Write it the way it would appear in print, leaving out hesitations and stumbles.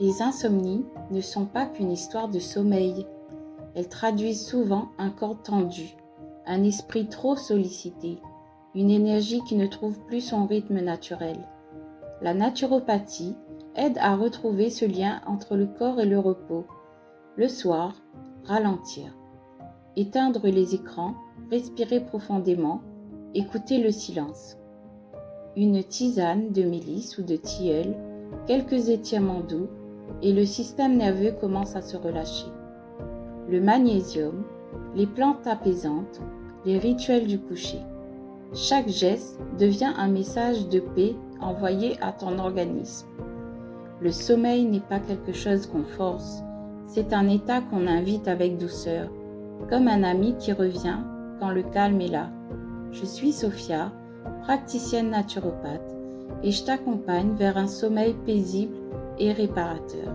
Les insomnies ne sont pas qu'une histoire de sommeil. Elles traduisent souvent un corps tendu, un esprit trop sollicité, une énergie qui ne trouve plus son rythme naturel. La naturopathie aide à retrouver ce lien entre le corps et le repos. Le soir, ralentir. Éteindre les écrans, respirer profondément, écouter le silence. Une tisane de mélisse ou de tilleul, quelques étirements doux, et le système nerveux commence à se relâcher. Le magnésium, les plantes apaisantes, les rituels du coucher. Chaque geste devient un message de paix envoyé à ton organisme. Le sommeil n'est pas quelque chose qu'on force, c'est un état qu'on invite avec douceur, comme un ami qui revient quand le calme est là. Je suis Sophia, praticienne naturopathe, et je t'accompagne vers un sommeil paisible et réparateur.